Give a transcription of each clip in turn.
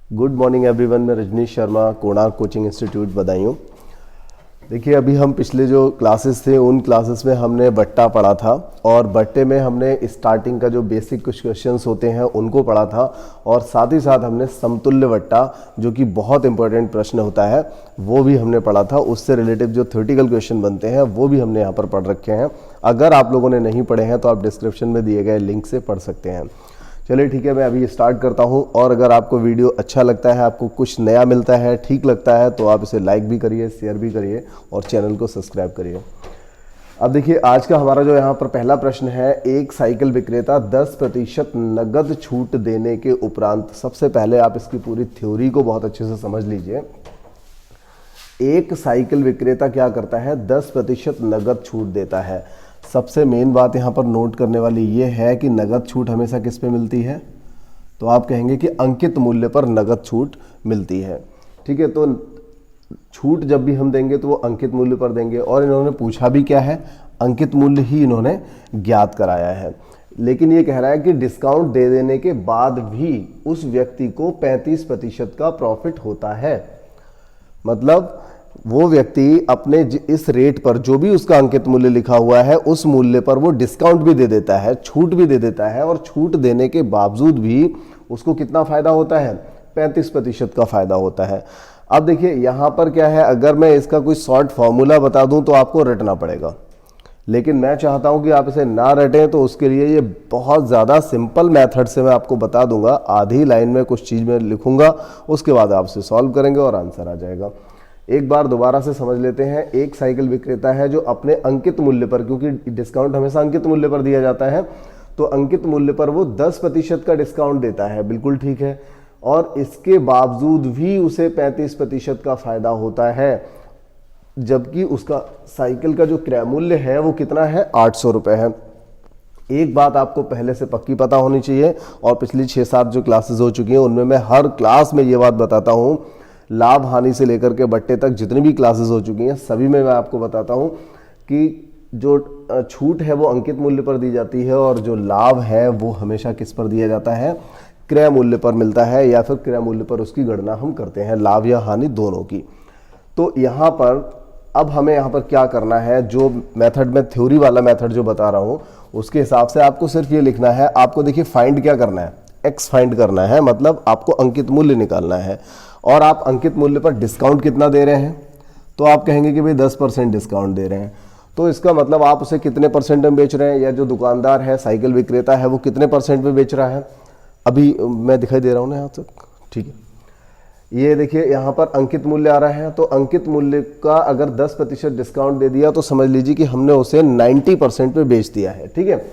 Good morning everyone. मैं Rajneesh Sharma, Konark coaching institute, Badaun. देखिए, अभी हम पिछले जो क्लासेस थे उन क्लासेस में हमने बट्टा पढ़ा था और बट्टे में हमने स्टार्टिंग का जो बेसिक कुछ क्वेश्चंस होते हैं उनको पढ़ा था और साथ ही साथ हमने समतुल्य बट्टा, जो कि बहुत इंपॉर्टेंट प्रश्न होता है, वो भी हमने पढ़ा था। उससे रिलेटिव जो थ्योरेटिकल क्वेश्चन बनते हैं वो भी हमने यहाँ पर पढ़ रखे हैं। अगर आप लोगों ने नहीं पढ़े हैं तो आप डिस्क्रिप्शन में दिए गए लिंक से पढ़ सकते हैं। चलिए ठीक है, मैं अभी स्टार्ट करता हूं। और अगर आपको वीडियो अच्छा लगता है, आपको कुछ नया मिलता है, ठीक लगता है, तो आप इसे लाइक भी करिए, शेयर भी करिए और चैनल को सब्सक्राइब करिए। अब देखिए, आज का हमारा जो यहाँ पर पहला प्रश्न है, एक साइकिल विक्रेता 10% नगद छूट देने के उपरांत। सबसे पहले आप इसकी पूरी थ्योरी को बहुत अच्छे से समझ लीजिए। एक साइकिल विक्रेता क्या करता है? 10% नगद छूट देता है। सबसे मेन बात यहाँ पर नोट करने वाली ये है कि नगद छूट हमेशा किस पे मिलती है? तो आप कहेंगे कि अंकित मूल्य पर नगद छूट मिलती है। ठीक है, तो छूट जब भी हम देंगे तो वो अंकित मूल्य पर देंगे। और इन्होंने पूछा भी क्या है? अंकित मूल्य ही इन्होंने ज्ञात कराया है। लेकिन ये कह रहा है कि डिस्काउंट दे देने के बाद भी उस व्यक्ति को 35% का प्रॉफिट होता है। मतलब वो व्यक्ति अपने इस रेट पर, जो भी उसका अंकित मूल्य लिखा हुआ है, उस मूल्य पर वो डिस्काउंट भी दे देता है, छूट भी दे देता है, और छूट देने के बावजूद भी उसको कितना फायदा होता है? 35% का फायदा होता है। अब देखिए, यहां पर क्या है, अगर मैं इसका कोई शॉर्ट फॉर्मूला बता दूं तो आपको रटना पड़ेगा, लेकिन मैं चाहता हूं कि आप इसे ना रटें। तो उसके लिए ये बहुत ज़्यादा सिंपल मेथड से मैं आपको बता दूंगा। आधी लाइन में कुछ चीज़ मैं लिखूंगा, उसके बाद आप इसे सॉल्व करेंगे और आंसर आ जाएगा। एक बार दोबारा से समझ लेते हैं। एक साइकिल विक्रेता है जो अपने अंकित मूल्य पर, क्योंकि डिस्काउंट हमेशा अंकित मूल्य पर दिया जाता है, तो अंकित मूल्य पर वो 10% का डिस्काउंट देता है। बिल्कुल ठीक है। और इसके बावजूद भी उसे 35% का फायदा होता है, जबकि उसका साइकिल का जो क्रय मूल्य है वो कितना है? 800 रुपये है। एक बात आपको पहले से पक्की पता होनी चाहिए, और पिछली 6-7 जो क्लासेस हो चुकी हैं उनमें मैं हर क्लास में ये बात बताता हूँ। लाभ हानि से लेकर के बट्टे तक जितनी भी क्लासेस हो चुकी हैं सभी में मैं आपको बताता हूं कि जो छूट है वो अंकित मूल्य पर दी जाती है, और जो लाभ है वो हमेशा किस पर दिया जाता है? क्रय मूल्य पर मिलता है, या फिर क्रय मूल्य पर उसकी गणना हम करते हैं, लाभ या हानि दोनों की। तो यहाँ पर अब हमें यहाँ पर क्या करना है? जो मेथड में, थ्योरी वाला मेथड जो बता रहा हूँ, उसके हिसाब से आपको सिर्फ ये लिखना है। आपको देखिए, फाइंड क्या करना है? एक्स फाइंड करना है, मतलब आपको अंकित मूल्य निकालना है। और आप अंकित मूल्य पर डिस्काउंट कितना दे रहे हैं? तो आप कहेंगे कि भाई 10% डिस्काउंट दे रहे हैं। तो इसका मतलब आप उसे कितने परसेंट में बेच रहे हैं, या जो दुकानदार है, साइकिल विक्रेता है, वो कितने परसेंट में बेच रहा है? अभी मैं दिखाई दे रहा हूँ ना यहाँ तक? ठीक है। ये देखिए, यहाँ पर अंकित मूल्य आ रहा है। तो अंकित मूल्य का अगर 10% डिस्काउंट दे दिया तो समझ लीजिए कि हमने उसे 90% में बेच दिया है। ठीक है।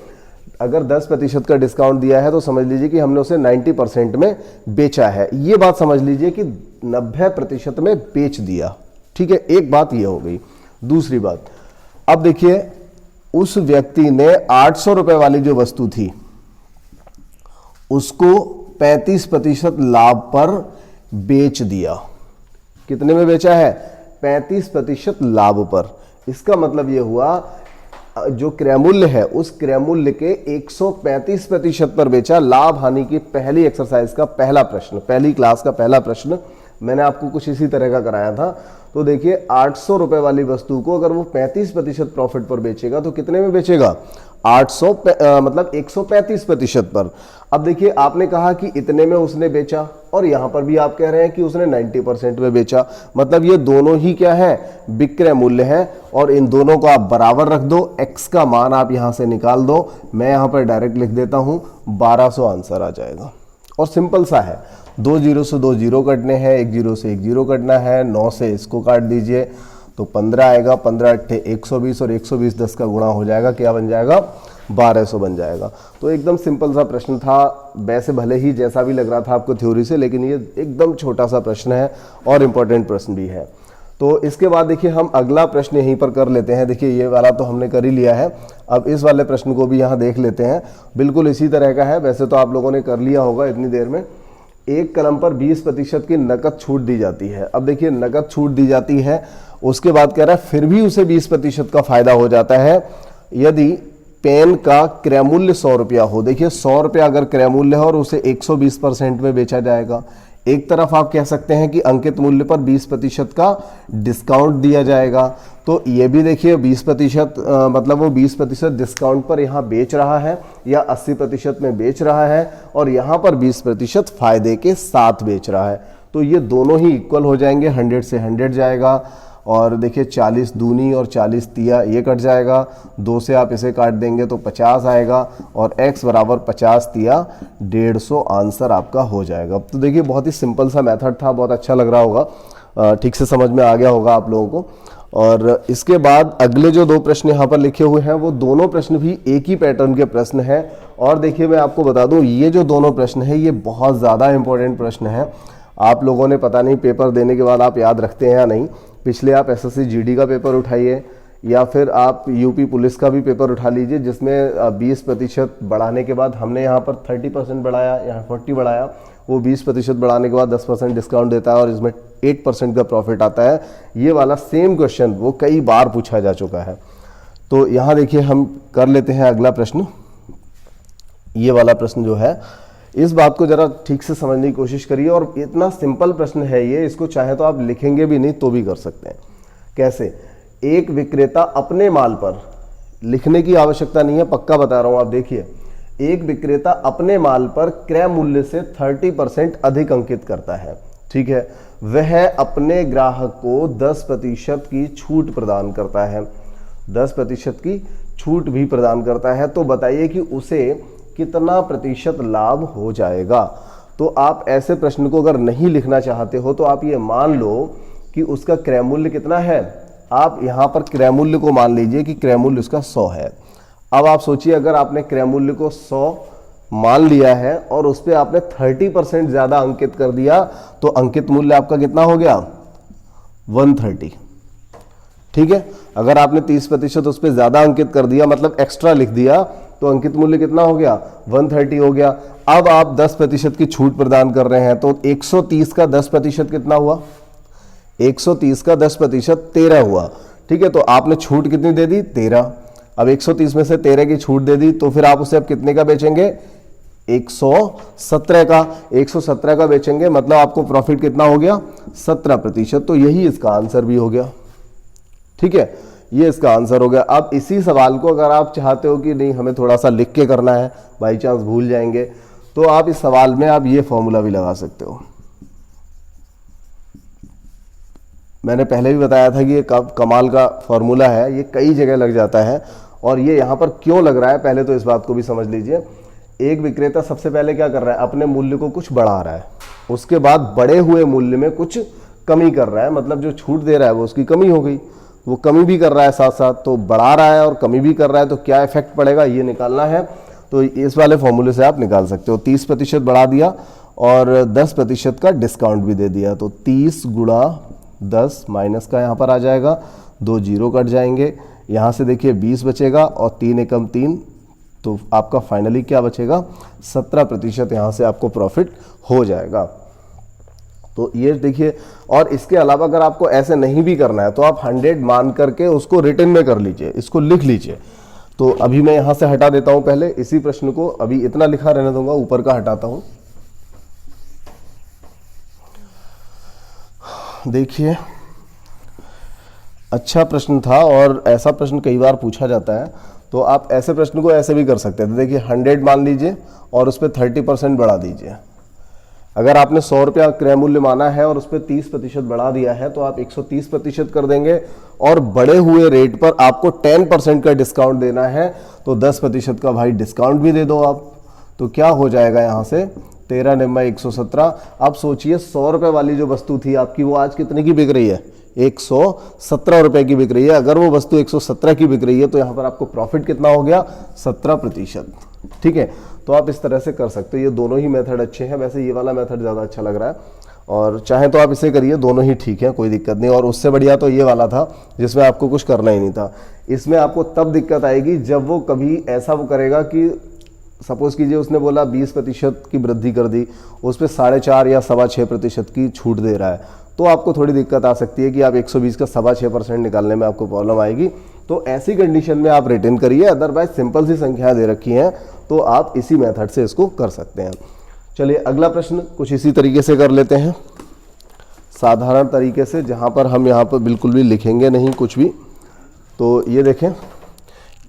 अगर 10% का डिस्काउंट दिया है तो समझ लीजिए कि हमने उसे 90% में बेचा है। ये बात समझ लीजिए कि 90% में बेच दिया। ठीक है, एक बात ये हो गई। दूसरी बात, अब देखिए, उस व्यक्ति ने 800 रुपए वाली जो वस्तु थी उसको 35% लाभ पर बेच दिया। कितने में बेचा है? 35% लाभ पर। इसका मतलब ये हुआ, जो क्रय मूल्य है उस क्रय मूल्य के 135% पर बेचा। लाभ हानि की पहली एक्सरसाइज का पहला प्रश्न, पहली क्लास का पहला प्रश्न मैंने आपको कुछ इसी तरह का कराया था। तो देखिए, 800 रुपए वाली वस्तु को अगर वो 35% प्रॉफिट पर बेचेगा तो कितने में बेचेगा? 135% पर। अब देखिए, आपने कहा कि इतने में उसने बेचा, और यहां पर भी आप कह रहे हैं कि उसने 90% में बेचा। मतलब ये दोनों ही क्या है? विक्रय मूल्य है। और इन दोनों को आप बराबर रख दो, एक्स का मान आप यहां से निकाल दो। मैं यहां पर डायरेक्ट लिख देता हूं, 1200 आंसर आ जाएगा। और सिंपल सा है, 2 जीरो से 2 जीरो कटने हैं, 1 जीरो से 1 जीरो कटना है, 9 से इसको काट दीजिए तो 15 आएगा, 15 अट्ठे 120, और 120 10 का गुणा हो जाएगा, क्या बन जाएगा? 1200 बन जाएगा। तो एकदम सिंपल सा प्रश्न था। वैसे भले ही जैसा भी लग रहा था आपको थ्योरी से, लेकिन ये एकदम छोटा सा प्रश्न है और इम्पोर्टेंट प्रश्न भी है। तो इसके बाद देखिए, हम अगला प्रश्न यहीं पर कर लेते हैं। देखिए, ये वाला तो हमने कर ही लिया है। अब इस वाले प्रश्न को भी यहाँ देख लेते हैं। बिल्कुल इसी तरह का है, वैसे तो आप लोगों ने कर लिया होगा इतनी देर में। एक कलम पर 20% की नकद छूट दी जाती है। अब देखिए, नकद छूट दी जाती है, उसके बाद कह रहा है फिर भी उसे 20% का फायदा हो जाता है यदि पेन का क्रय मूल्य 100 रुपया हो। देखिए, 100 रुपया अगर क्रय मूल्य है और उसे 120% में बेचा जाएगा, एक तरफ आप कह सकते हैं कि अंकित मूल्य पर 20% का डिस्काउंट दिया जाएगा, तो ये भी देखिए 20% मतलब वो 20% डिस्काउंट पर यहाँ बेच रहा है या 80% में बेच रहा है, और यहाँ पर 20% फायदे के साथ बेच रहा है। तो ये दोनों ही इक्वल हो जाएंगे, 100 से 100 जाएगा, और देखिए 40 दूनी और 40 तिया ये कट जाएगा, 2 से आप इसे काट देंगे तो 50 आएगा, और x बराबर 50 तिया 150 आंसर आपका हो जाएगा। तो देखिए बहुत ही सिंपल सा मेथड था, बहुत अच्छा लग रहा होगा, ठीक से समझ में आ गया होगा आप लोगों को। और इसके बाद अगले जो 2 प्रश्न यहाँ पर लिखे हुए हैं वो दोनों प्रश्न भी एक ही पैटर्न के प्रश्न हैं। और देखिए मैं आपको बता दूं, ये जो दोनों प्रश्न हैं ये बहुत ज़्यादा इंपॉर्टेंट प्रश्न हैं। आप लोगों ने पता नहीं पेपर देने के बाद आप याद रखते हैं या नहीं, पिछले आप एसएससी जीडी का पेपर उठाइए या फिर आप यूपी पुलिस का भी पेपर उठा लीजिए, जिसमें 20% बढ़ाने के बाद हमने यहाँ पर 30% बढ़ाया, यहाँ 40 बढ़ाया, वो 20% बढ़ाने के बाद 10% डिस्काउंट देता है और इसमें 8% का प्रॉफिट आता है। ये वाला सेम क्वेश्चन वो कई बार पूछा जा चुका है। तो यहाँ देखिए हम कर लेते हैं अगला प्रश्न। ये वाला प्रश्न जो है, इस बात को जरा ठीक से समझने की कोशिश करिए, और इतना सिंपल प्रश्न है ये, इसको चाहे तो आप लिखेंगे भी नहीं तो भी कर सकते हैं। कैसे? एक विक्रेता अपने माल पर, लिखने की आवश्यकता नहीं है, पक्का बता रहा हूं, आप देखिए, एक विक्रेता अपने माल पर क्रय मूल्य से 30% अधिक अंकित करता है, ठीक है। वह अपने ग्राहक को 10% की छूट प्रदान करता है, 10% की छूट भी प्रदान करता है। तो बताइए कि उसे कितना प्रतिशत लाभ हो जाएगा। तो आप ऐसे प्रश्न को अगर नहीं लिखना चाहते हो तो आप ये मान लो कि उसका क्रय मूल्य कितना है। आप यहाँ पर क्रय मूल्य को मान लीजिए कि क्रय मूल्य उसका 100 है। अब आप सोचिए, अगर आपने क्रय मूल्य को 100 मान लिया है और उस पर आपने 30% ज्यादा अंकित कर दिया, तो अंकित मूल्य आपका कितना हो गया? 130, ठीक है। अगर आपने 30% उस पर ज्यादा अंकित कर दिया, मतलब एक्स्ट्रा लिख दिया, तो अंकित मूल्य कितना हो गया? 130 हो गया। अब आप 10% की छूट प्रदान कर रहे हैं, तो 130 का 10% कितना हुआ? 130 का 10% 13 हुआ, ठीक है। तो आपने छूट कितनी दे दी? 13। अब 130 में से 13 की छूट दे दी, तो फिर आप उसे अब कितने का बेचेंगे? 117 का। 117 का बेचेंगे, मतलब आपको प्रॉफिट कितना हो गया? 17%। तो यही इसका आंसर भी हो गया, ठीक है, ये इसका आंसर हो गया। अब इसी सवाल को अगर आप चाहते हो कि नहीं हमें थोड़ा सा लिख के करना है, बाई चांस भूल जाएंगे, तो आप इस सवाल में आप ये फॉर्मूला भी लगा सकते हो। मैंने पहले भी बताया था कि ये कमाल का फॉर्मूला है, ये कई जगह लग जाता है। और ये यहाँ पर क्यों लग रहा है, पहले तो इस बात को भी समझ लीजिए। एक विक्रेता सबसे पहले क्या कर रहा है? अपने मूल्य को कुछ बढ़ा रहा है, उसके बाद बढ़े हुए मूल्य में कुछ कमी कर रहा है, मतलब जो छूट दे रहा है वो उसकी कमी हो गई, वो कमी भी कर रहा है साथ साथ। तो बढ़ा रहा है और कमी भी कर रहा है, तो क्या इफेक्ट पड़ेगा ये निकालना है। तो इस वाले फॉर्मूले से आप निकाल सकते हो। 30% बढ़ा दिया और 10% का डिस्काउंट भी दे दिया, तो 30 गुणा 10 माइनस का यहाँ पर आ जाएगा, 2 जीरो कट जाएंगे, यहाँ से देखिए 20 बचेगा और 3 एकम 3, तो आपका फाइनली क्या बचेगा? 17% यहाँ से आपको प्रॉफिट हो जाएगा। तो ये देखिए, और इसके अलावा अगर आपको ऐसे नहीं भी करना है तो आप 100 मान करके उसको रिटन में कर लीजिए, इसको लिख लीजिए। तो अभी मैं यहां से हटा देता हूं, पहले इसी प्रश्न को अभी इतना लिखा रहने दूंगा, ऊपर का हटाता हूं। देखिए, अच्छा प्रश्न था और ऐसा प्रश्न कई बार पूछा जाता है, तो आप ऐसे प्रश्न को ऐसे भी कर सकते हैं। देखिए 100 मान लीजिए और उस पर 30% बढ़ा दीजिए। अगर आपने 100 रुपया क्रय मूल्य माना है और उस पर 30% बढ़ा दिया है, तो आप 130% कर देंगे, और बढ़े हुए रेट पर आपको 10% का डिस्काउंट देना है, तो 10% का भाई डिस्काउंट भी दे दो आप। तो क्या हो जाएगा यहाँ से? 13 निम्मा 117। अब सोचिए 100 रुपये वाली जो वस्तु थी आपकी, वो आज कितने की बिक रही है? 117 रुपए की बिक रही है। अगर वो वस्तु 117 की बिक रही है, तो यहाँ पर आपको प्रॉफिट कितना हो गया? 17%, ठीक है। तो आप इस तरह से कर सकते हो। ये दोनों ही मेथड अच्छे हैं, वैसे ये वाला मेथड ज़्यादा अच्छा लग रहा है, और चाहे तो आप इसे करिए, दोनों ही ठीक है, कोई दिक्कत नहीं। और उससे बढ़िया तो ये वाला था जिसमें आपको कुछ करना ही नहीं था। इसमें आपको तब दिक्कत आएगी जब वो कभी ऐसा वो करेगा कि सपोज कीजिए उसने बोला 20% की वृद्धि कर दी, उस पर 4.5 या 6.25% की छूट दे रहा है, तो आपको थोड़ी दिक्कत आ सकती है कि आप 120 का 6.25% निकालने में आपको प्रॉब्लम आएगी। तो ऐसी कंडीशन में आप रिटर्न करिए, अदरवाइज सिंपल सी संख्या दे रखी हैं तो आप इसी मेथड से इसको कर सकते हैं। चलिए अगला प्रश्न कुछ इसी तरीके से कर लेते हैं, साधारण तरीके से, जहां पर हम यहाँ पर बिल्कुल भी लिखेंगे नहीं कुछ भी। तो ये देखें,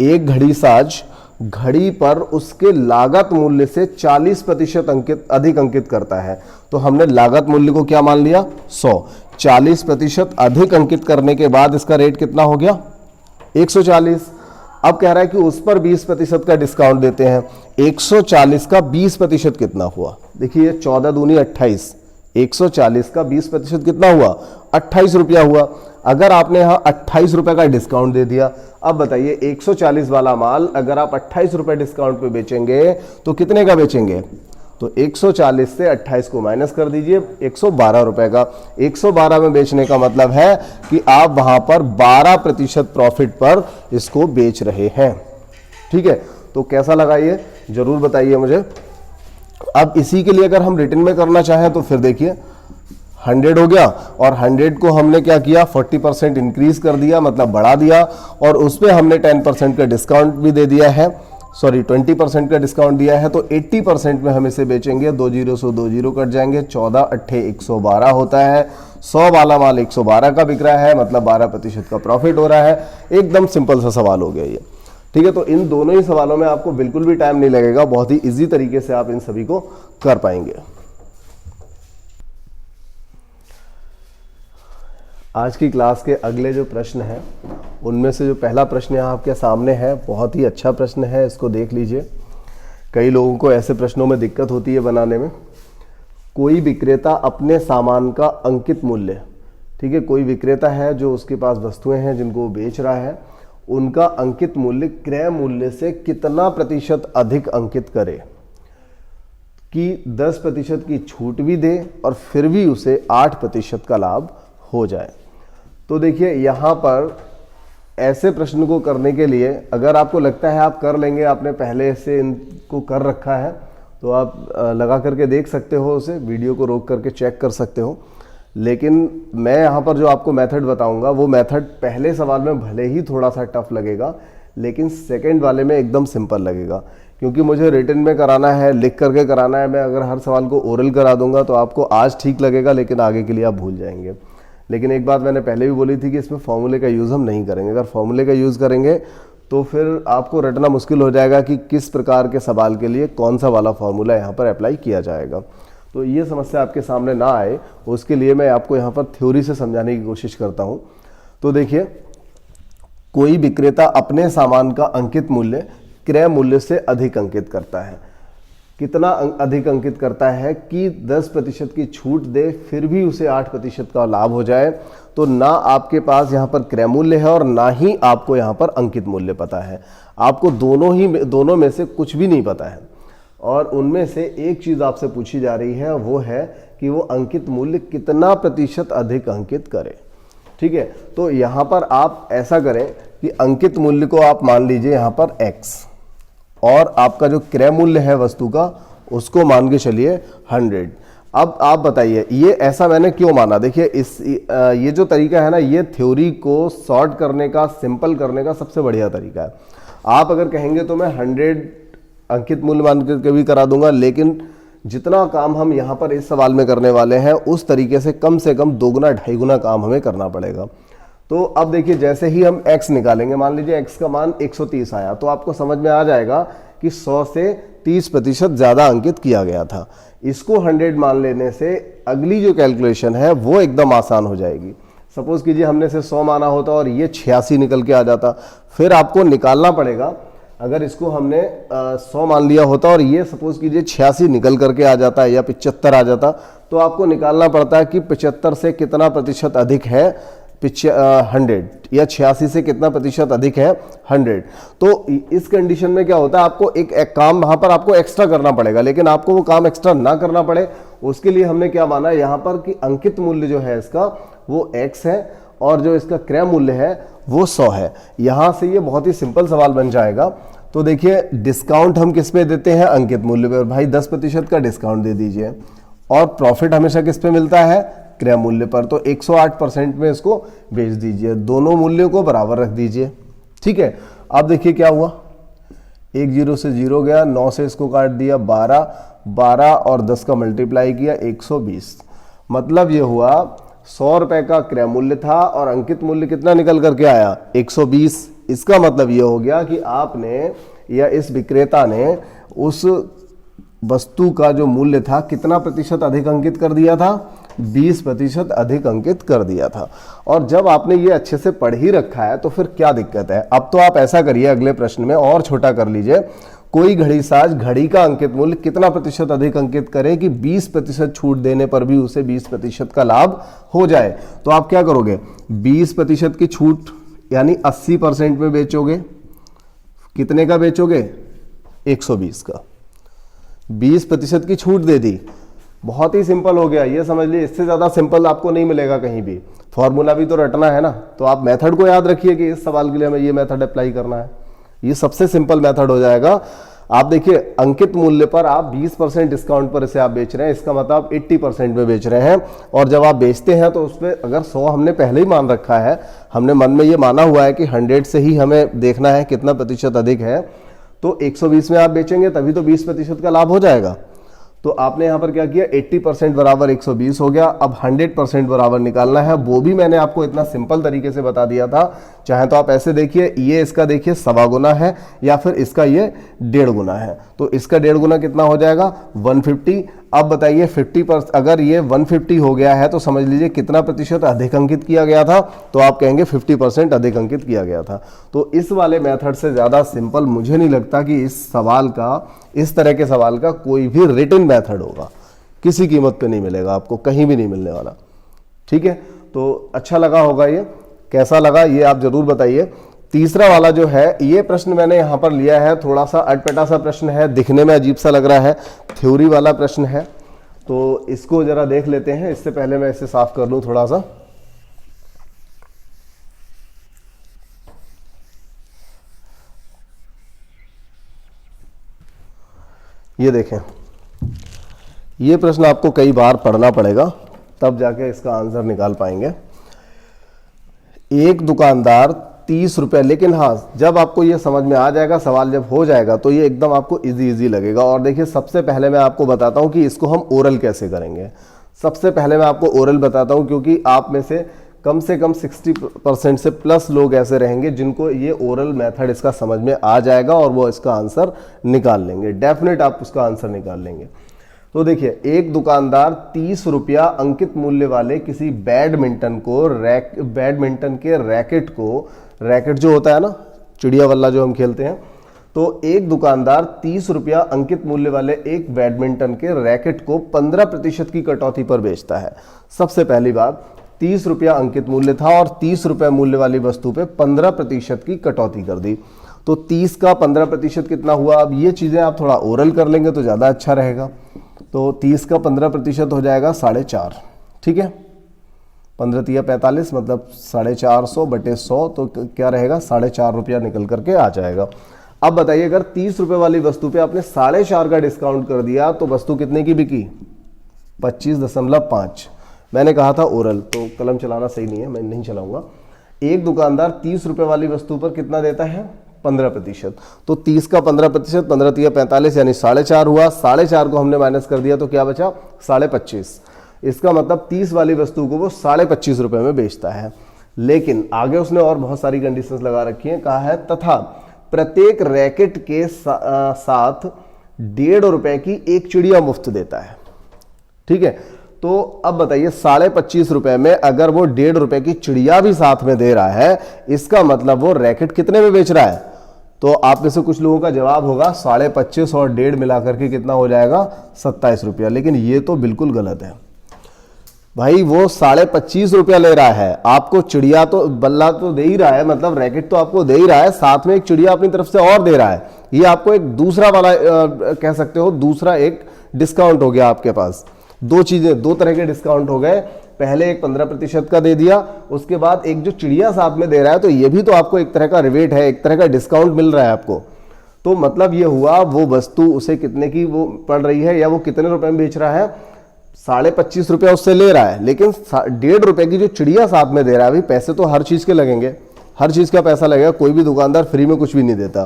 एक घड़ी साज घड़ी पर उसके लागत मूल्य से 40% अधिक अंकित करता है। तो हमने लागत मूल्य को क्या मान लिया, 100। 40% अधिक अंकित करने के बाद इसका रेट कितना हो गया, 140। अब कह रहा है कि उस पर 20% का डिस्काउंट देते हैं। 140 का 20% कितना हुआ, देखिए 14 दूनी 28, 140 का 20% कितना हुआ, 28 रुपया हुआ। अगर आपने यहाँ 28 रुपए का डिस्काउंट दे दिया, अब बताइए 140 वाला माल अगर आप 28 रुपए डिस्काउंट पे बेचेंगे तो कितने का बेचेंगे, तो 140 से 28 को माइनस कर दीजिए, 112 रुपए का। 112 में बेचने का मतलब है कि आप वहां पर 12% प्रॉफिट पर इसको बेच रहे हैं। ठीक है, तो कैसा लगा ये जरूर बताइए मुझे। अब इसी के लिए अगर हम रिटर्न में करना चाहें तो फिर देखिए 100 हो गया, और 100 को हमने क्या किया, 40% इंक्रीज कर दिया, मतलब बढ़ा दिया, और उस पर हमने 10% का डिस्काउंट भी दे दिया है, सॉरी 20% का डिस्काउंट दिया है। तो 80% में हम इसे बेचेंगे, 2 जीरो से 2 जीरो कट जाएंगे, 14 अट्ठे 112 होता है। 100 वाला माल 112 का बिक रहा है, मतलब 12% का प्रॉफिट हो रहा है। एकदम सिंपल सा सवाल हो गया ये। ठीक है, तो इन दोनों ही सवालों में आपको बिल्कुल भी टाइम नहीं लगेगा, बहुत ही इजी तरीके से आप इन सभी को कर पाएंगे। आज की क्लास के अगले जो प्रश्न हैं उनमें से जो पहला प्रश्न यहाँ आपके सामने है, बहुत ही अच्छा प्रश्न है, इसको देख लीजिए। कई लोगों को ऐसे प्रश्नों में दिक्कत होती है बनाने में। कोई विक्रेता अपने सामान का अंकित मूल्य, ठीक है, कोई विक्रेता है जो उसके पास वस्तुएं हैं जिनको वो बेच रहा है, उनका अंकित मूल्य क्रय मूल्य से कितना प्रतिशत अधिक अंकित करे कि 10% की छूट भी दे और फिर भी उसे 8% का लाभ हो जाए। तो देखिए यहाँ पर ऐसे प्रश्न को करने के लिए अगर आपको लगता है आप कर लेंगे, आपने पहले से इनको कर रखा है, तो आप लगा करके देख सकते हो, उसे वीडियो को रोक करके चेक कर सकते हो। लेकिन मैं यहाँ पर जो आपको मेथड बताऊंगा वो मेथड पहले सवाल में भले ही थोड़ा सा टफ लगेगा, लेकिन सेकंड वाले में एकदम सिंपल लगेगा, क्योंकि मुझे रिटन में कराना है, लिख करके कराना है। मैं अगर हर सवाल को ओरल करा दूंगा तो आपको आज ठीक लगेगा, लेकिन आगे के लिए आप भूल जाएंगे। लेकिन एक बात मैंने पहले भी बोली थी कि इसमें फॉर्मूले का यूज़ हम नहीं करेंगे। अगर फॉर्मूले का यूज़ करेंगे तो फिर आपको रटना मुश्किल हो जाएगा कि किस प्रकार के सवाल के लिए कौन सा वाला फॉर्मूला यहाँ पर अप्लाई किया जाएगा। तो ये समस्या आपके सामने ना आए, उसके लिए मैं आपको यहाँ पर थ्योरी से समझाने की कोशिश करता हूँ। तो देखिए, कोई विक्रेता अपने सामान का अंकित मूल्य क्रय मूल्य से अधिक अंकित करता है। कितना अधिक अंकित करता है कि 10% की छूट दे फिर भी उसे 8% का लाभ हो जाए। तो ना आपके पास यहाँ पर क्रय मूल्य है और ना ही आपको यहाँ पर अंकित मूल्य पता है। आपको दोनों में से कुछ भी नहीं पता है, और उनमें से एक चीज़ आपसे पूछी जा रही है, वो है कि वो अंकित मूल्य कितना प्रतिशत अधिक अंकित करे। ठीक है, तो यहाँ पर आप ऐसा करें कि अंकित मूल्य को आप मान लीजिए यहाँ पर x, और आपका जो क्रय मूल्य है वस्तु का उसको मान के चलिए 100। अब आप बताइए ये ऐसा मैंने क्यों माना। देखिए ये जो तरीका है ना, ये थ्योरी को सॉर्ट करने का, सिंपल करने का सबसे बढ़िया तरीका है। आप अगर कहेंगे तो मैं 100 अंकित मूल्य मान करके भी करा दूंगा, लेकिन जितना काम हम यहाँ पर इस सवाल में करने वाले हैं उस तरीके से कम 2 गुना 2.5 गुना काम हमें करना पड़ेगा। तो अब देखिए, जैसे ही हम x निकालेंगे, मान लीजिए x का मान 130 आया, तो आपको समझ में आ जाएगा कि 100 से 30% ज़्यादा अंकित किया गया था। इसको 100 मान लेने से अगली जो कैलकुलेशन है वो एकदम आसान हो जाएगी। सपोज कीजिए हमने से 100 माना होता और ये 86 निकल के आ जाता, फिर आपको निकालना पड़ेगा। अगर इसको हमने 100 मान लिया होता और ये सपोज कीजिए 86 निकल करके आ जाता या 75 आ जाता, तो आपको निकालना पड़ता है कि 75 से कितना प्रतिशत अधिक है 100, या 86 से कितना प्रतिशत अधिक है 100। तो इस कंडीशन में क्या होता है, आपको एक काम वहां पर आपको एक्स्ट्रा करना पड़ेगा, लेकिन आपको वो काम एक्स्ट्रा ना करना पड़े उसके लिए हमने क्या माना यहाँ पर कि अंकित मूल्य जो है इसका वो x है और जो इसका क्रय मूल्य है वो 100 है। यहां से ये बहुत ही सिंपल सवाल बन जाएगा। तो देखिए, डिस्काउंट हम किस पे देते हैं, अंकित मूल्य पे। भाई 10% का डिस्काउंट दे दीजिए, और प्रॉफिट हमेशा किस पे मिलता है, क्रय मूल्य पर। तो 108% में इसको बेच दीजिए, दोनों मूल्यों को बराबर रख दीजिए। ठीक है, अब देखिए क्या हुआ, 1 0 से 0 गया, 9 से इसको काट दिया 12, 12 और 10 का मल्टीप्लाई किया 120। मतलब ये हुआ 100 रुपए का क्रय मूल्य था और अंकित मूल्य कितना निकल करके आया 120। इसका मतलब ये हो गया कि आपने या इस विक्रेता ने उस वस्तु का जो मूल्य था कितना प्रतिशत अधिक अंकित कर दिया था, 20% अधिक अंकित कर दिया था। और जब आपने ये अच्छे से पढ़ ही रखा है तो फिर क्या दिक्कत है। अब तो आप ऐसा करिए, अगले प्रश्न में और छोटा कर लीजिए, कोई घड़ी साज घड़ी का अंकित मूल्य कितना प्रतिशत अधिक अंकित करे कि 20% छूट देने पर भी उसे 20% का लाभ हो जाए। तो आप क्या करोगे, 20% की छूट यानी 80% में बेचोगे। कितने का बेचोगे, 120 का। 20% की छूट दे दी, बहुत ही सिंपल हो गया। ये समझ लीजिए, इससे ज्यादा सिंपल आपको नहीं मिलेगा कहीं भी। फॉर्मूला भी तो रटना है ना, तो आप मेथड को याद रखिए कि इस सवाल के लिए हमें ये मेथड अप्लाई करना है। ये सबसे सिंपल मेथड हो जाएगा। आप देखिए, अंकित मूल्य पर आप 20% डिस्काउंट पर इसे आप बेच रहे हैं, इसका मतलब आप 80% में बेच रहे हैं। और जब आप बेचते हैं तो उसमें अगर 100 हमने पहले ही मान रखा है, हमने मन में ये माना हुआ है कि 100 से ही हमें देखना है कितना प्रतिशत अधिक है, तो 120 में आप बेचेंगे तभी तो 20% का लाभ हो जाएगा। तो आपने यहां पर क्या किया, 80% बराबर 120 हो गया। अब 100% बराबर निकालना है, वो भी मैंने आपको इतना सिंपल तरीके से बता दिया था। चाहे तो आप ऐसे देखिए, ये इसका देखिए 1.25 गुना है या फिर इसका ये 1.5 गुना है। तो इसका 1.5 गुना कितना हो जाएगा, 150। अब बताइए 50%, अगर ये 150 हो गया है तो समझ लीजिए कितना प्रतिशत अधिक अंकित किया गया था, तो आप कहेंगे 50% अधिक अंकित किया गया था। तो इस वाले मेथड से ज्यादा सिंपल मुझे नहीं लगता कि इस सवाल का, इस तरह के सवाल का कोई भी रिटन मेथड होगा। किसी कीमत पे नहीं मिलेगा आपको, कहीं भी नहीं मिलने वाला। ठीक है, तो अच्छा लगा होगा, ये कैसा लगा ये आप जरूर बताइए। तीसरा वाला जो है, ये प्रश्न मैंने यहां पर लिया है, थोड़ा सा अटपटा सा प्रश्न है, दिखने में अजीब सा लग रहा है, थ्योरी वाला प्रश्न है। तो इसको जरा देख लेते हैं। इससे पहले मैं इसे साफ कर लूं थोड़ा सा। ये देखें, ये प्रश्न आपको कई बार पढ़ना पड़ेगा, तब जाके इसका आंसर निकाल पाएंगे। एक दुकानदार 30 रुपए, लेकिन हाँ, जब आपको ये समझ में आ जाएगा, सवाल जब हो जाएगा तो ये एकदम आपको इजी लगेगा। और देखिए, सबसे पहले मैं आपको बताता हूं कि इसको हम ओरल कैसे करेंगे। सबसे पहले मैं आपको ओरल बताता हूं, क्योंकि आप में से कम 60% से प्लस लोग ऐसे रहेंगे जिनको ये ओरल मेथड इसका समझ में आ जाएगा और वो इसका आंसर निकाल लेंगे। डेफिनेट आप उसका आंसर निकाल लेंगे। तो देखिए, एक दुकानदार 30 रुपया अंकित मूल्य वाले किसी बैडमिंटन के रैकेट को, रैकेट जो होता है ना, चिड़िया वाला जो हम खेलते हैं, तो एक दुकानदार 30 रुपया अंकित मूल्य वाले एक बैडमिंटन के रैकेट को 15% की कटौती पर बेचता है। सबसे पहली बात, 30 रुपया अंकित मूल्य था और 30 रुपया मूल्य वाली वस्तु पे 15% की कटौती कर दी। तो 30 का 15% कितना हुआ। अब ये चीजें आप थोड़ा ओरल कर लेंगे तो ज्यादा अच्छा रहेगा। तो 30 का 15% हो जाएगा 4.5। ठीक है, 15 तिया 45, मतलब 450 बटे 100, तो क्या रहेगा, 4.5 रुपया निकल करके आ जाएगा। अब बताइए, अगर 30 रुपए वाली वस्तु पे आपने 4.5 का डिस्काउंट कर दिया तो वस्तु कितने की बिकी, 25.5। मैंने कहा था ओरल, तो कलम चलाना सही नहीं है, मैं नहीं चलाऊंगा। एक दुकानदार 30 रुपए वाली वस्तु पर कितना देता है, 15%। तो 30 का 15%, 15 तिया 45 यानी 4.5 हुआ। 4.5 को हमने माइनस कर दिया तो क्या बचा, 25.5। इसका मतलब 30 वाली वस्तु को वो 25.5 रुपए में बेचता है। लेकिन आगे उसने और बहुत सारी कंडीशंस लगा रखी हैं। कहा है तथा प्रत्येक रैकेट के साथ 1.5 रुपए की एक चिड़िया मुफ्त देता है। ठीक है, तो अब बताइए, 25.5 रुपए में अगर वो 1.5 रुपए की चिड़िया भी साथ में दे रहा है, इसका मतलब वो रैकेट कितने में बेच रहा है। तो आप में से कुछ लोगों का जवाब होगा 25.5 और 1.5 मिलाकर के कितना हो जाएगा, 27 रुपया। लेकिन ये तो बिल्कुल गलत है भाई। वो 25.5 रुपया ले रहा है, आपको चिड़िया तो, बल्ला तो दे ही रहा है, मतलब रैकेट तो आपको दे ही रहा है, साथ में एक चिड़िया अपनी तरफ से और दे रहा है। ये आपको एक दूसरा वाला कह सकते हो, दूसरा एक डिस्काउंट हो गया आपके पास। दो चीजें, दो तरह के डिस्काउंट हो गए। पहले एक 15% का दे दिया, उसके बाद एक जो चिड़िया साथ में दे रहा है, तो ये भी तो आपको एक तरह का रिबेट है, एक तरह का डिस्काउंट मिल रहा है आपको। तो मतलब ये हुआ, वो वस्तु उसे कितने की वो पड़ रही है, या वो कितने रुपए में बेच रहा है, 25.5 रुपया उससे ले रहा है। लेकिन 1.5 रुपए की जो चिड़िया साथ में दे रहा है, अभी पैसे तो हर चीज के लगेंगे, हर चीज का पैसा लगेगा, कोई भी दुकानदार फ्री में कुछ भी नहीं देता।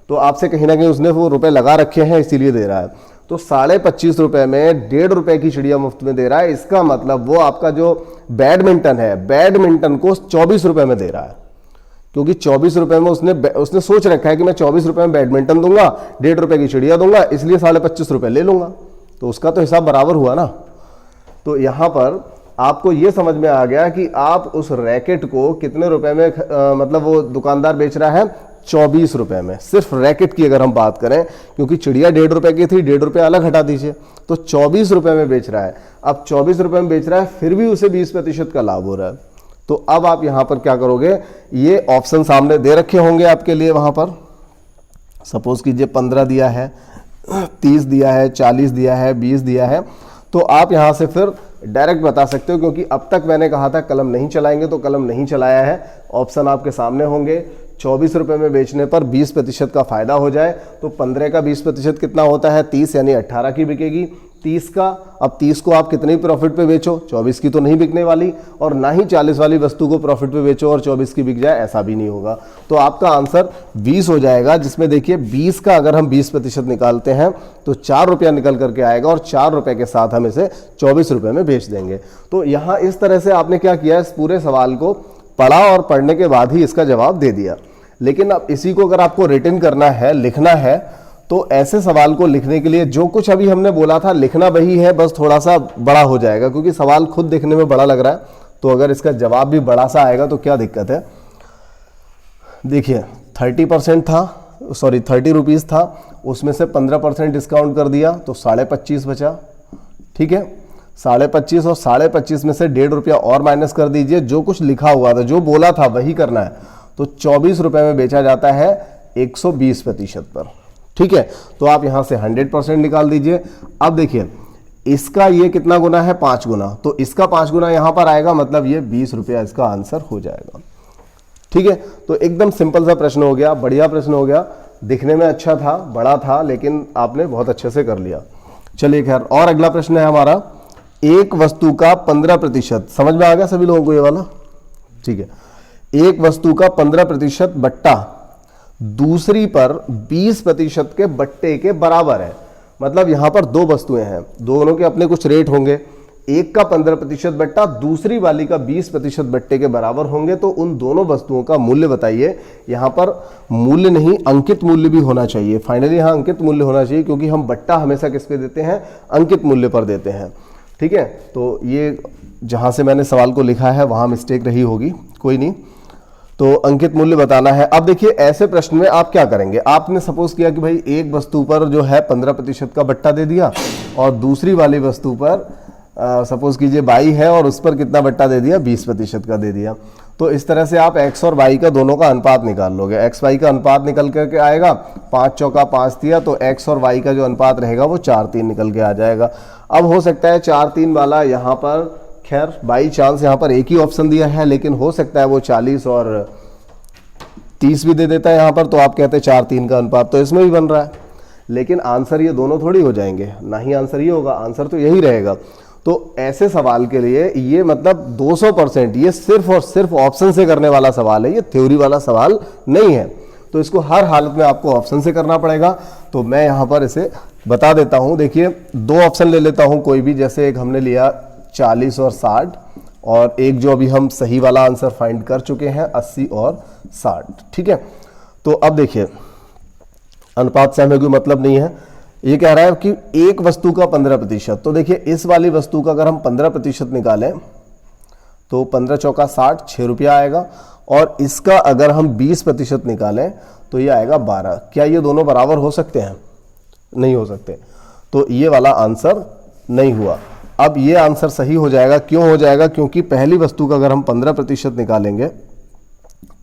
तो आपसे कहीं ना कहीं उसने वो रुपए लगा रखे हैं, इसीलिए दे रहा है। तो 25.5 रुपए में 1.5 रुपए की चिड़िया मुफ्त में दे रहा है। इसका मतलब वो आपका जो बैडमिंटन है, बैडमिंटन को 24 रुपए में दे रहा है, क्योंकि 24 रुपए में उसने सोच रखा है कि मैं 24 रुपए में बैडमिंटन दूंगा, 1.5 रुपए की चिड़िया दूंगा, इसलिए 25.5 रुपए ले लूंगा। तो उसका तो हिसाब बराबर हुआ ना। तो यहां पर आपको यह समझ में आ गया कि आप उस रैकेट को कितने रुपए में मतलब वो दुकानदार बेच रहा है, 24 रुपए में। सिर्फ रैकेट की अगर हम बात करें, क्योंकि चिड़िया 1.5 रुपए की थी, 1.5 रुपए अलग हटा दीजिए, तो 24 रुपए में बेच रहा है। अब 24 रुपए में बेच रहा है, फिर भी उसे 20% का लाभ हो रहा है। तो अब आप यहां पर क्या करोगे, ये ऑप्शन सामने दे रखे होंगे आपके लिए। वहां पर सपोज कीजिए 15 दिया है, 30 दिया है, 40 दिया है, 20 दिया है। तो आप यहां से फिर डायरेक्ट बता सकते हो, क्योंकि अब तक मैंने कहा था कलम नहीं चलाएंगे, तो कलम नहीं चलाया है। ऑप्शन आपके सामने होंगे। 24 रुपए में बेचने पर 20% का फायदा हो जाए तो 15 का 20% कितना होता है, 30, यानी 18 की बिकेगी। 30 का, अब 30 को आप कितनी प्रॉफिट पे बेचो, 24 की तो नहीं बिकने वाली, और ना ही 40 वाली वस्तु को प्रॉफिट पे बेचो और 24 की बिक जाए, ऐसा भी नहीं होगा। तो आपका आंसर 20 हो जाएगा, जिसमें देखिए 20 का अगर हम 20% निकालते हैं तो 4 रुपया निकल करके आएगा, और 4 रुपए के साथ हम इसे 24 रुपए में बेच देंगे। तो यहाँ इस तरह से आपने क्या किया, इस पूरे सवाल को पढ़ा और पढ़ने के बाद ही इसका जवाब दे दिया। लेकिन अब इसी को अगर आपको रिटन करना है, लिखना है, तो ऐसे सवाल को लिखने के लिए जो कुछ अभी हमने बोला था लिखना वही है, बस थोड़ा सा बड़ा हो जाएगा, क्योंकि सवाल खुद देखने में बड़ा लग रहा है। तो अगर इसका जवाब भी बड़ा सा आएगा तो क्या दिक्कत है। देखिए 30% था, सॉरी 30 रुपीज़ था, उसमें से 15% डिस्काउंट कर दिया तो 25.5 बचा। ठीक है, 25.5 और 25.5 में से 1.5 रुपया और माइनस कर दीजिए। जो कुछ लिखा हुआ था, जो बोला था वही करना है। तो 24 रुपए में बेचा जाता है 120% पर। ठीक है, तो आप यहां से 100% निकाल दीजिए। अब देखिए इसका ये कितना गुना है, 5 गुना, तो इसका 5 गुना यहां पर आएगा, मतलब ये 20 रुपया इसका आंसर हो जाएगा। ठीक है, तो एकदम सिंपल सा प्रश्न हो गया, बढ़िया प्रश्न हो गया, दिखने में अच्छा था, बड़ा था, लेकिन आपने बहुत अच्छे से कर लिया। चलिए खैर, और अगला प्रश्न है हमारा, एक वस्तु का 15%, समझ में आ गया सभी लोगों को ये वाला। ठीक है, एक वस्तु का 15% बट्टा दूसरी पर 20% के बट्टे के बराबर है। मतलब यहां पर दो वस्तुएं हैं, दोनों के अपने कुछ रेट होंगे, एक का 15% बट्टा दूसरी वाली का 20% बट्टे के बराबर होंगे। तो उन दोनों वस्तुओं का मूल्य बताइए। यहां पर मूल्य नहीं, अंकित मूल्य भी होना चाहिए। फाइनली यहां अंकित मूल्य होना चाहिए, क्योंकि हम बट्टा हमेशा किस पे देते हैं, अंकित मूल्य पर देते हैं। ठीक है, तो ये जहां से मैंने सवाल को लिखा है वहां मिस्टेक रही होगी, कोई नहीं। तो अंकित मूल्य बताना है। अब देखिए ऐसे प्रश्न में आप क्या करेंगे, आपने सपोज किया कि भाई एक वस्तु पर जो है 15% का बट्टा दे दिया, और दूसरी वाली वस्तु पर सपोज कीजिए y है, और उस पर कितना बट्टा दे दिया, 20% का दे दिया। तो इस तरह से आप x और y का दोनों का अनुपात निकाल लोगे। x y का अनुपात निकल करके आएगा, 5 चौका 5 दिया, तो x और y का जो अनुपात रहेगा वो 4:3 निकल के आ जाएगा। अब हो सकता है 4:3 वाला यहाँ पर, खैर बाई चांस यहाँ पर एक ही ऑप्शन दिया है, लेकिन हो सकता है वो 40 और 30 भी दे देता है यहाँ पर, तो आप कहते हैं 4:3 का अनुपात तो इसमें भी बन रहा है। लेकिन आंसर ये दोनों थोड़ी हो जाएंगे, ना ही आंसर ये होगा, आंसर तो यही रहेगा। तो ऐसे सवाल के लिए ये मतलब 200% ये सिर्फ और सिर्फ ऑप्शन से करने वाला सवाल है, ये थ्योरी वाला सवाल नहीं है। तो इसको हर हालत में आपको ऑप्शन से करना पड़ेगा। तो मैं यहाँ पर इसे बता देता हूँ। देखिए 2 ऑप्शन ले लेता हूँ कोई भी, जैसे एक हमने लिया 40 और 60, और एक जो अभी हम सही वाला आंसर फाइंड कर चुके हैं 80 और 60। ठीक है, तो अब देखिए अनुपात से हमें कोई मतलब नहीं है। ये कह रहा है कि एक वस्तु का 15%, तो देखिए इस वाली वस्तु का अगर हम 15% निकालें तो 15 चौका 60, 6 रुपया आएगा, और इसका अगर हम 20% निकालें तो ये आएगा 12। क्या ये दोनों बराबर हो सकते हैं? नहीं हो सकते, तो ये वाला आंसर नहीं हुआ। अब ये आंसर सही हो जाएगा। क्यों हो जाएगा? क्योंकि पहली वस्तु का अगर हम 15% निकालेंगे,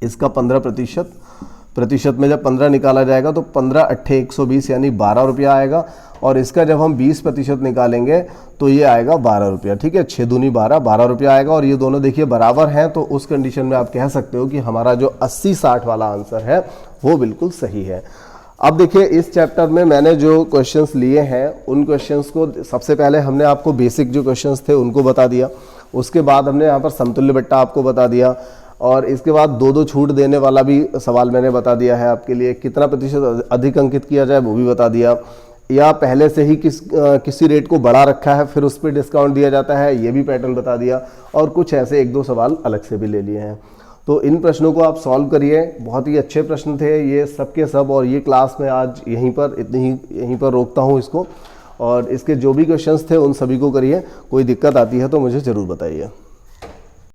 इसका 15% में जब 15 निकाला जाएगा तो 15 अट्ठे 120 यानी 12 रुपया आएगा, और इसका जब हम 20% निकालेंगे तो ये आएगा 12 रुपया। ठीक है, 6 दूनी 12, 12 रुपया आएगा, और ये दोनों देखिए बराबर हैं। तो उस कंडीशन में आप कह सकते हो कि हमारा जो 80-60 वाला आंसर है वो बिल्कुल सही है। अब देखिए इस चैप्टर में मैंने जो क्वेश्चंस लिए हैं उन क्वेश्चंस को सबसे पहले हमने आपको बेसिक जो क्वेश्चंस थे उनको बता दिया, उसके बाद हमने यहाँ पर समतुल्य बट्टा आपको बता दिया, और इसके बाद 2-2 छूट देने वाला भी सवाल मैंने बता दिया है आपके लिए। कितना प्रतिशत अधिक अंकित किया जाए वो भी बता दिया। या पहले से ही किसी रेट को बढ़ा रखा है फिर उस पर डिस्काउंट दिया जाता है, ये भी पैटर्न बता दिया। और कुछ ऐसे एक दो सवाल अलग से भी ले लिए हैं। तो इन प्रश्नों को आप सॉल्व करिए, बहुत ही अच्छे प्रश्न थे ये सब के सब। और ये क्लास में आज यहीं पर रोकता हूँ इसको, और इसके जो भी क्वेश्चंस थे उन सभी को करिए। कोई दिक्कत आती है तो मुझे ज़रूर बताइए।